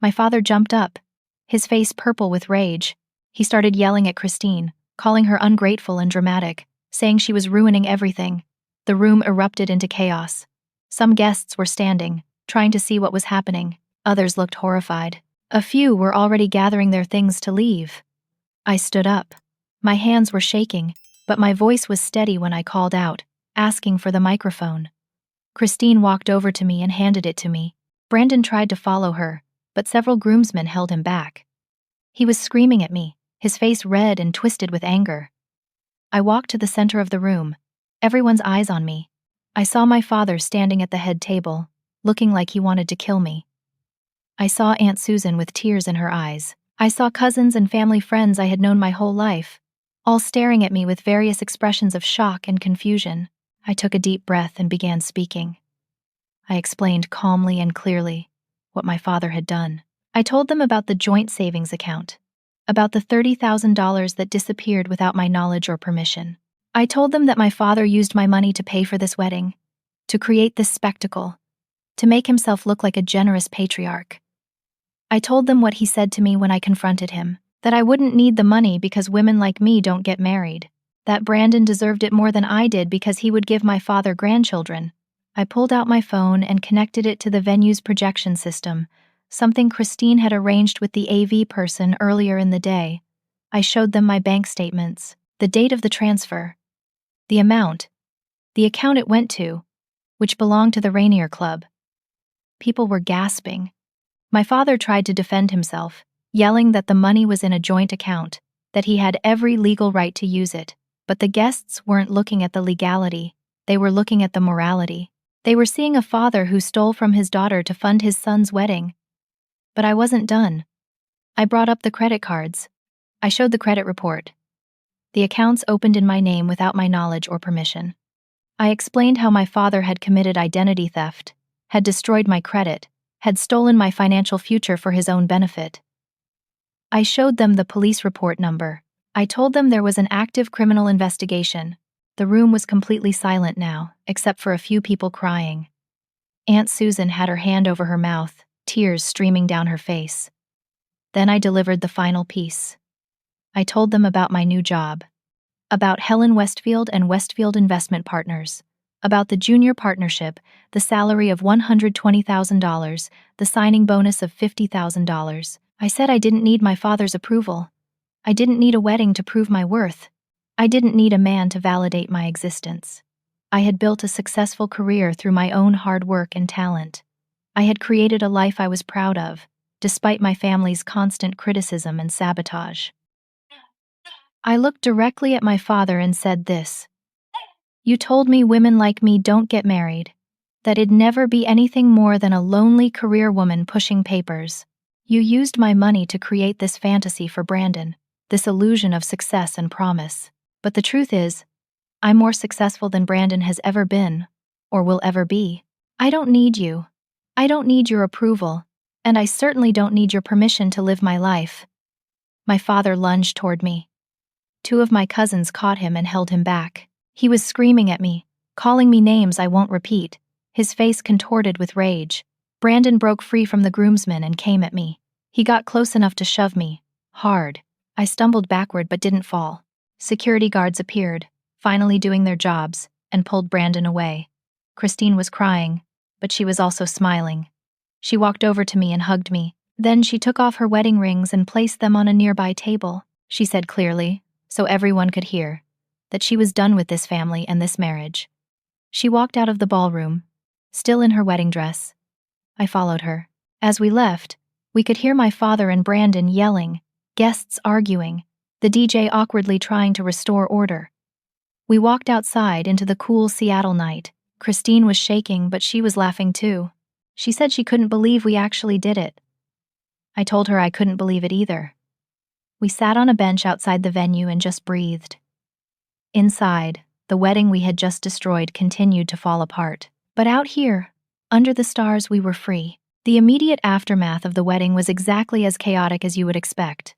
My father jumped up, his face purple with rage. He started yelling at Christine, calling her ungrateful and dramatic, saying she was ruining everything. The room erupted into chaos. Some guests were standing, trying to see what was happening. Others looked horrified. A few were already gathering their things to leave. I stood up. My hands were shaking, but my voice was steady when I called out, asking for the microphone. Christine walked over to me and handed it to me. Brandon tried to follow her, but several groomsmen held him back. He was screaming at me, his face red and twisted with anger. I walked to the center of the room, everyone's eyes on me. I saw my father standing at the head table, looking like he wanted to kill me. I saw Aunt Susan with tears in her eyes. I saw cousins and family friends I had known my whole life, all staring at me with various expressions of shock and confusion. I took a deep breath and began speaking. I explained calmly and clearly what my father had done. I told them about the joint savings account, about the $30,000 that disappeared without my knowledge or permission. I told them that my father used my money to pay for this wedding, to create this spectacle, to make himself look like a generous patriarch. I told them what he said to me when I confronted him, that I wouldn't need the money because women like me don't get married, that Brandon deserved it more than I did because he would give my father grandchildren. I pulled out my phone and connected it to the venue's projection system, something Christine had arranged with the AV person earlier in the day. I showed them my bank statements, the date of the transfer, the amount, the account it went to, which belonged to the Rainier Club. People were gasping. My father tried to defend himself, yelling that the money was in a joint account, that he had every legal right to use it, but the guests weren't looking at the legality, they were looking at the morality. They were seeing a father who stole from his daughter to fund his son's wedding. But I wasn't done. I brought up the credit cards. I showed the credit report. The accounts opened in my name without my knowledge or permission. I explained how my father had committed identity theft, had destroyed my credit, had stolen my financial future for his own benefit. I showed them the police report number. I told them there was an active criminal investigation. The room was completely silent now, except for a few people crying. Aunt Susan had her hand over her mouth, tears streaming down her face. Then I delivered the final piece. I told them about my new job, about Helen Westfield and Westfield Investment Partners, about the junior partnership, the salary of $120,000, the signing bonus of $50,000. I said I didn't need my father's approval. I didn't need a wedding to prove my worth. I didn't need a man to validate my existence. I had built a successful career through my own hard work and talent. I had created a life I was proud of, despite my family's constant criticism and sabotage. I looked directly at my father and said this: "You told me women like me don't get married, that it'd never be anything more than a lonely career woman pushing papers. You used my money to create this fantasy for Brandon, this illusion of success and promise. But the truth is, I'm more successful than Brandon has ever been, or will ever be. I don't need you. I don't need your approval, and I certainly don't need your permission to live my life." My father lunged toward me. Two of my cousins caught him and held him back. He was screaming at me, calling me names I won't repeat, his face contorted with rage. Brandon broke free from the groomsmen and came at me. He got close enough to shove me, hard. I stumbled backward but didn't fall. Security guards appeared, finally doing their jobs, and pulled Brandon away. Christine was crying, but she was also smiling. She walked over to me and hugged me. Then she took off her wedding rings and placed them on a nearby table. She said clearly, so everyone could hear, that she was done with this family and this marriage. She walked out of the ballroom, still in her wedding dress. I followed her. As we left, we could hear my father and Brandon yelling, guests arguing, the DJ awkwardly trying to restore order. We walked outside into the cool Seattle night. Christine was shaking, but she was laughing too. She said she couldn't believe we actually did it. I told her I couldn't believe it either. We sat on a bench outside the venue and just breathed. Inside, the wedding we had just destroyed continued to fall apart. But out here, under the stars, we were free. The immediate aftermath of the wedding was exactly as chaotic as you would expect.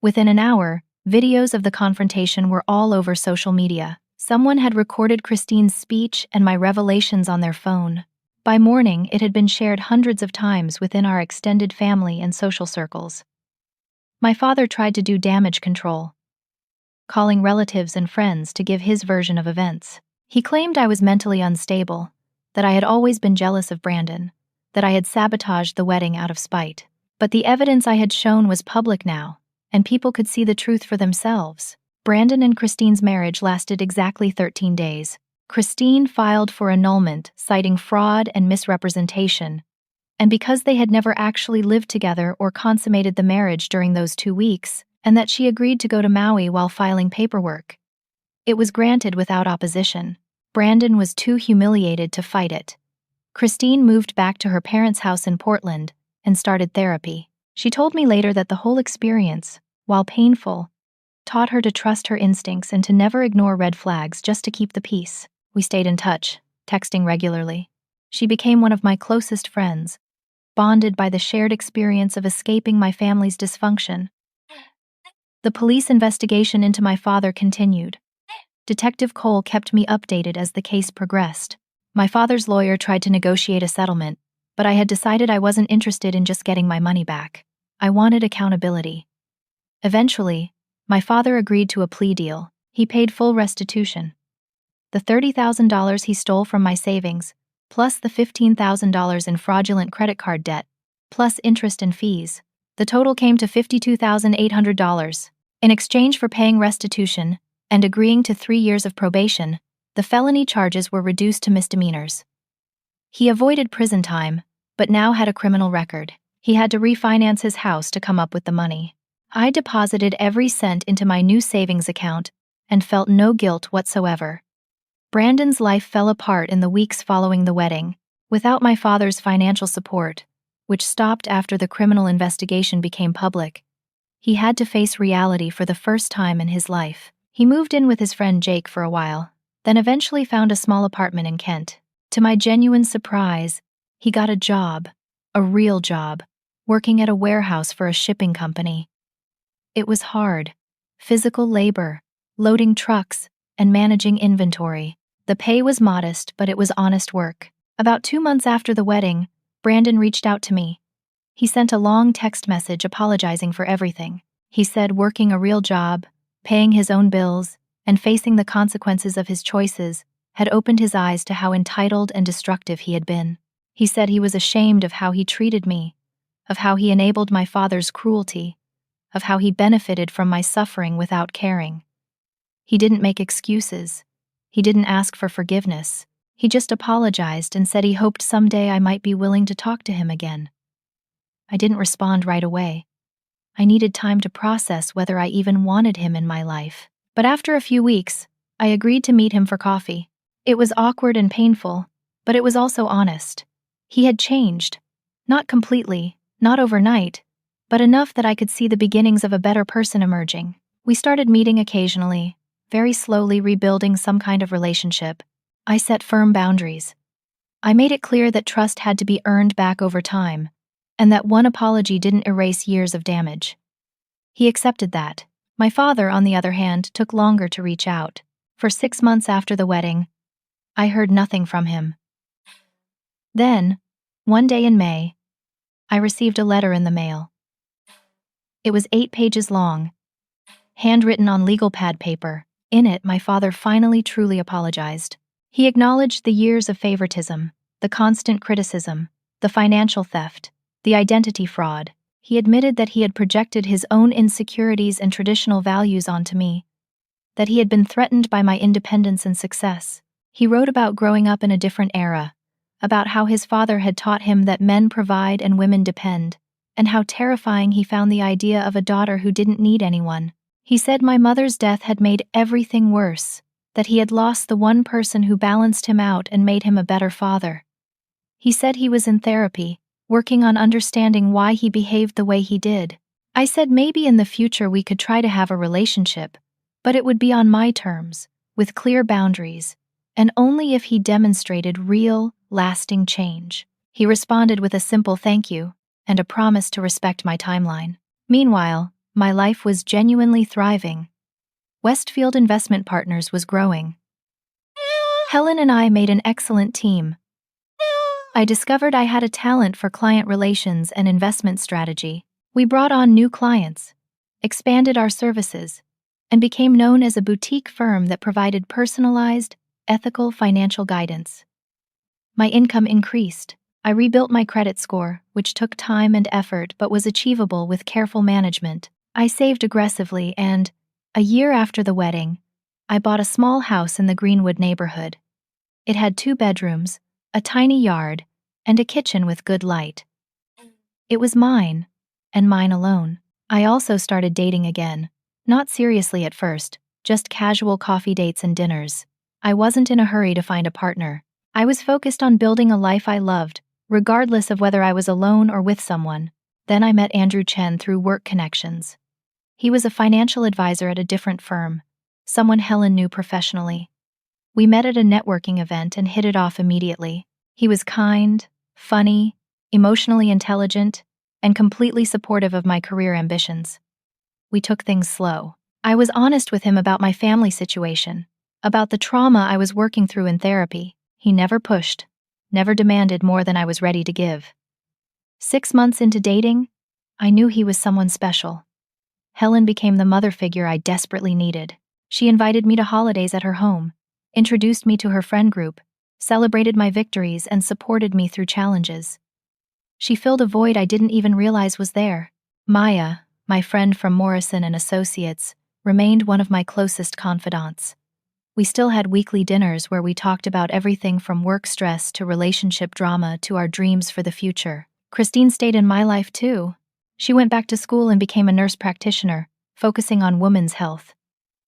Within an hour, videos of the confrontation were all over social media. Someone had recorded Christine's speech and my revelations on their phone. By morning, it had been shared hundreds of times within our extended family and social circles. My father tried to do damage control, calling relatives and friends to give his version of events. He claimed I was mentally unstable, that I had always been jealous of Brandon, that I had sabotaged the wedding out of spite. But the evidence I had shown was public now, and people could see the truth for themselves. Brandon and Christine's marriage lasted exactly 13 days. Christine filed for annulment, citing fraud and misrepresentation. And because they had never actually lived together or consummated the marriage during those 2 weeks, and that she agreed to go to Maui while filing paperwork, it was granted without opposition. Brandon was too humiliated to fight it. Christine moved back to her parents' house in Portland and started therapy. She told me later that the whole experience, while painful, taught her to trust her instincts and to never ignore red flags just to keep the peace. We stayed in touch, texting regularly. She became one of my closest friends, bonded by the shared experience of escaping my family's dysfunction. The police investigation into my father continued. Detective Cole kept me updated as the case progressed. My father's lawyer tried to negotiate a settlement, but I had decided I wasn't interested in just getting my money back. I wanted accountability. Eventually, my father agreed to a plea deal. He paid full restitution. The $30,000 he stole from my savings, plus the $15,000 in fraudulent credit card debt, plus interest and fees. The total came to $52,800. In exchange for paying restitution and agreeing to 3 years of probation, the felony charges were reduced to misdemeanors. He avoided prison time, but now had a criminal record. He had to refinance his house to come up with the money. I deposited every cent into my new savings account and felt no guilt whatsoever. Brandon's life fell apart in the weeks following the wedding, without my father's financial support, which stopped after the criminal investigation became public. He had to face reality for the first time in his life. He moved in with his friend Jake for a while, then eventually found a small apartment in Kent. To my genuine surprise, he got a job, a real job, working at a warehouse for a shipping company. It was hard. Physical labor, loading trucks, and managing inventory. The pay was modest, but it was honest work. About 2 months after the wedding, Brandon reached out to me. He sent a long text message apologizing for everything. He said working a real job, paying his own bills, and facing the consequences of his choices had opened his eyes to how entitled and destructive he had been. He said he was ashamed of how he treated me, of how he enabled my father's cruelty, of how he benefited from my suffering without caring. He didn't make excuses. He didn't ask for forgiveness. He just apologized and said he hoped someday I might be willing to talk to him again. I didn't respond right away. I needed time to process whether I even wanted him in my life. But after a few weeks, I agreed to meet him for coffee. It was awkward and painful, but it was also honest. He had changed. Not completely, not overnight, but enough that I could see the beginnings of a better person emerging. We started meeting occasionally, very slowly rebuilding some kind of relationship. I set firm boundaries. I made it clear that trust had to be earned back over time, and that one apology didn't erase years of damage. He accepted that. My father, on the other hand, took longer to reach out. For 6 months after the wedding, I heard nothing from him. Then, one day in May, I received a letter in the mail. It was 8 pages long, handwritten on legal pad paper. In it, my father finally truly apologized. He acknowledged the years of favoritism, the constant criticism, the financial theft, the identity fraud. He admitted that he had projected his own insecurities and traditional values onto me, that he had been threatened by my independence and success. He wrote about growing up in a different era, about how his father had taught him that men provide and women depend, and how terrifying he found the idea of a daughter who didn't need anyone. He said my mother's death had made everything worse, that he had lost the one person who balanced him out and made him a better father. He said he was in therapy, working on understanding why he behaved the way he did. I said maybe in the future we could try to have a relationship, but it would be on my terms, with clear boundaries, and only if he demonstrated real, lasting change. He responded with a simple thank you and a promise to respect my timeline. Meanwhile, my life was genuinely thriving. Westfield Investment Partners was growing. Helen and I made an excellent team. I discovered I had a talent for client relations and investment strategy. We brought on new clients, expanded our services, and became known as a boutique firm that provided personalized, ethical financial guidance. My income increased. I rebuilt my credit score, which took time and effort but was achievable with careful management. I saved aggressively and, a year after the wedding, I bought a small house in the Greenwood neighborhood. It had 2 bedrooms, a tiny yard, and a kitchen with good light. It was mine, and mine alone. I also started dating again. Not seriously at first, just casual coffee dates and dinners. I wasn't in a hurry to find a partner. I was focused on building a life I loved, regardless of whether I was alone or with someone. Then I met Andrew Chen through work connections. He was a financial advisor at a different firm, someone Helen knew professionally. We met at a networking event and hit it off immediately. He was kind, funny, emotionally intelligent, and completely supportive of my career ambitions. We took things slow. I was honest with him about my family situation, about the trauma I was working through in therapy. He never pushed, never demanded more than I was ready to give. 6 months into dating, I knew he was someone special. Helen became the mother figure I desperately needed. She invited me to holidays at her home, introduced me to her friend group, celebrated my victories, and supported me through challenges. She filled a void I didn't even realize was there. Maya, my friend from Morrison and Associates, remained one of my closest confidants. We still had weekly dinners where we talked about everything from work stress to relationship drama to our dreams for the future. Christine stayed in my life too. She went back to school and became a nurse practitioner, focusing on women's health.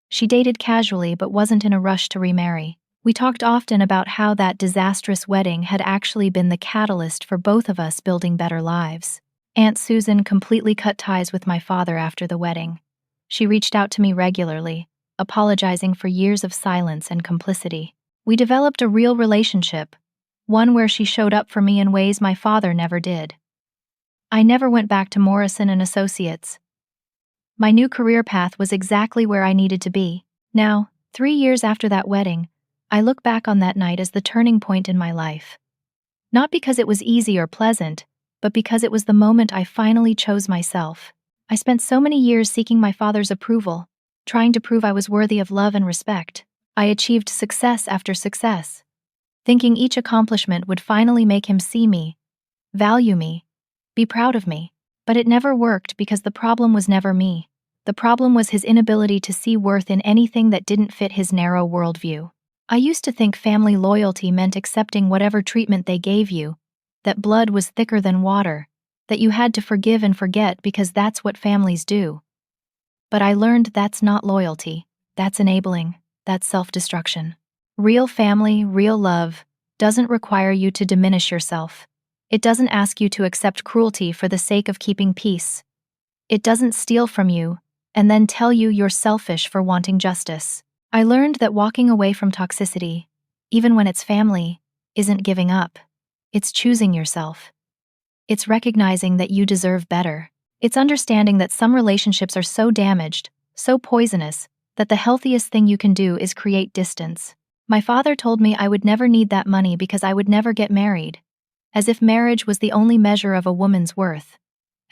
She dated casually but wasn't in a rush to remarry. We talked often about how that disastrous wedding had actually been the catalyst for both of us building better lives. Aunt Susan completely cut ties with my father after the wedding. She reached out to me regularly, apologizing for years of silence and complicity. We developed a real relationship, one where she showed up for me in ways my father never did. I never went back to Morrison and Associates. My new career path was exactly where I needed to be. Now, 3 years after that wedding, I look back on that night as the turning point in my life. Not because it was easy or pleasant, but because it was the moment I finally chose myself. I spent so many years seeking my father's approval, trying to prove I was worthy of love and respect. I achieved success after success, thinking each accomplishment would finally make him see me, value me, be proud of me. But it never worked because the problem was never me. The problem was his inability to see worth in anything that didn't fit his narrow worldview. I used to think family loyalty meant accepting whatever treatment they gave you, that blood was thicker than water, that you had to forgive and forget because that's what families do. But I learned that's not loyalty, that's enabling, that's self-destruction. Real family, real love, doesn't require you to diminish yourself. It doesn't ask you to accept cruelty for the sake of keeping peace. It doesn't steal from you and then tell you you're selfish for wanting justice. I learned that walking away from toxicity, even when it's family, isn't giving up. It's choosing yourself. It's recognizing that you deserve better. It's understanding that some relationships are so damaged, so poisonous, that the healthiest thing you can do is create distance. My father told me I would never need that money because I would never get married. As if marriage was the only measure of a woman's worth.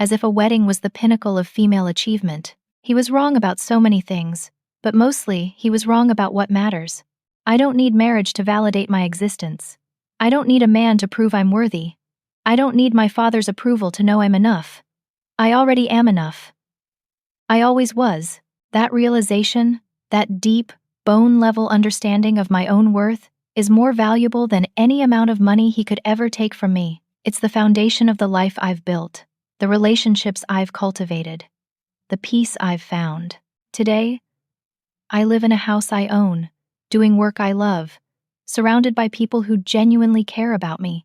As if a wedding was the pinnacle of female achievement. He was wrong about so many things, but mostly he was wrong about what matters. I don't need marriage to validate my existence. I don't need a man to prove I'm worthy. I don't need my father's approval to know I'm enough. I already am enough. I always was. That realization, that deep, bone-level understanding of my own worth, is more valuable than any amount of money he could ever take from me. It's the foundation of the life I've built, the relationships I've cultivated, the peace I've found. Today, I live in a house I own, doing work I love, surrounded by people who genuinely care about me.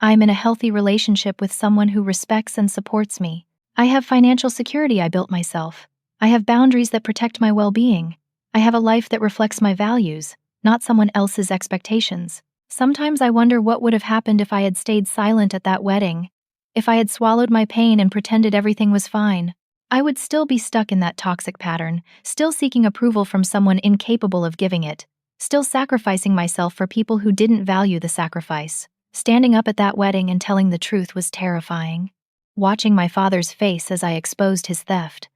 I'm in a healthy relationship with someone who respects and supports me. I have financial security I built myself. I have boundaries that protect my well-being. I have a life that reflects my values, not someone else's expectations. Sometimes I wonder what would have happened if I had stayed silent at that wedding, if I had swallowed my pain and pretended everything was fine. I would still be stuck in that toxic pattern, still seeking approval from someone incapable of giving it, still sacrificing myself for people who didn't value the sacrifice. Standing up at that wedding and telling the truth was terrifying. Watching my father's face as I exposed his theft.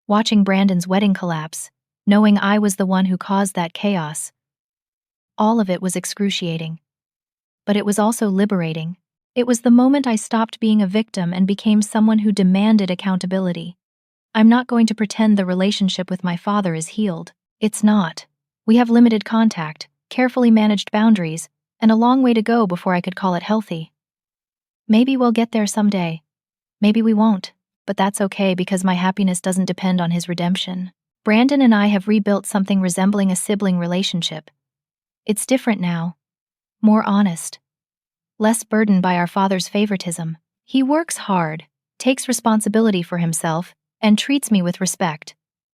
Watching Brandon's wedding collapse, knowing I was the one who caused that chaos. All of it was excruciating. But it was also liberating. It was the moment I stopped being a victim and became someone who demanded accountability. I'm not going to pretend the relationship with my father is healed. It's not. We have limited contact, carefully managed boundaries, and a long way to go before I could call it healthy. Maybe we'll get there someday. Maybe we won't, but that's okay because my happiness doesn't depend on his redemption. Brandon and I have rebuilt something resembling a sibling relationship. It's different now. More honest. Less burdened by our father's favoritism. He works hard, takes responsibility for himself, and treats me with respect.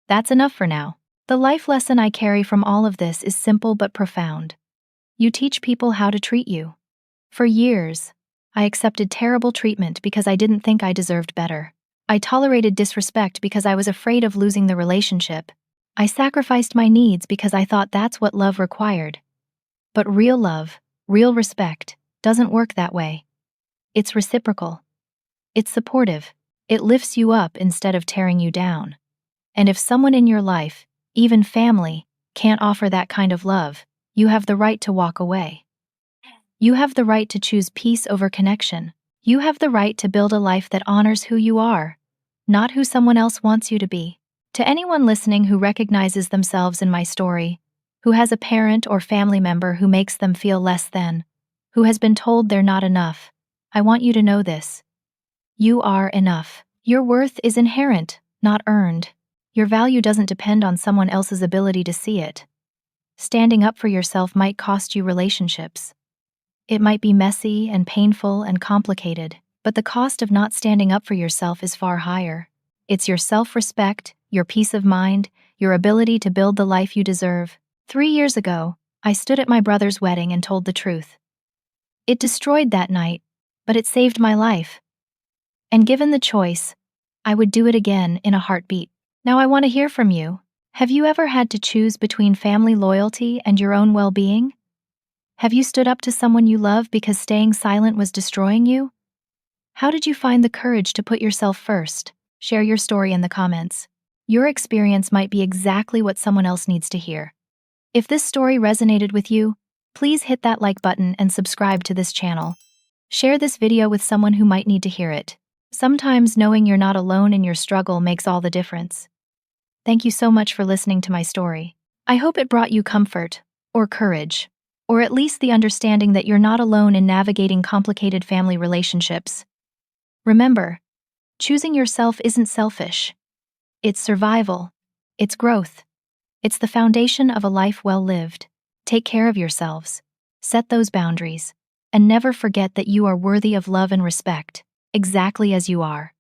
That's enough for now. The life lesson I carry from all of this is simple but profound. You teach people how to treat you. For years, I accepted terrible treatment because I didn't think I deserved better. I tolerated disrespect because I was afraid of losing the relationship. I sacrificed my needs because I thought that's what love required. But real love, real respect, doesn't work that way. It's reciprocal. It's supportive. It lifts you up instead of tearing you down. And if someone in your life, even family, can't offer that kind of love, you have the right to walk away. You have the right to choose peace over connection. You have the right to build a life that honors who you are, not who someone else wants you to be. To anyone listening who recognizes themselves in my story, who has a parent or family member who makes them feel less than, who has been told they're not enough, I want you to know this. You are enough. Your worth is inherent, not earned. Your value doesn't depend on someone else's ability to see it. Standing up for yourself might cost you relationships. It might be messy and painful and complicated, but the cost of not standing up for yourself is far higher. It's your self-respect, your peace of mind, your ability to build the life you deserve. 3 years ago, I stood at my brother's wedding and told the truth. It destroyed that night, but it saved my life. And given the choice, I would do it again in a heartbeat. Now I want to hear from you. Have you ever had to choose between family loyalty and your own well-being? Have you stood up to someone you love because staying silent was destroying you? How did you find the courage to put yourself first? Share your story in the comments. Your experience might be exactly what someone else needs to hear. If this story resonated with you, please hit that like button and subscribe to this channel. Share this video with someone who might need to hear it. Sometimes knowing you're not alone in your struggle makes all the difference. Thank you so much for listening to my story. I hope it brought you comfort, or courage, or at least the understanding that you're not alone in navigating complicated family relationships. Remember, choosing yourself isn't selfish. It's survival. It's growth. It's the foundation of a life well lived. Take care of yourselves. Set those boundaries. And never forget that you are worthy of love and respect, exactly as you are.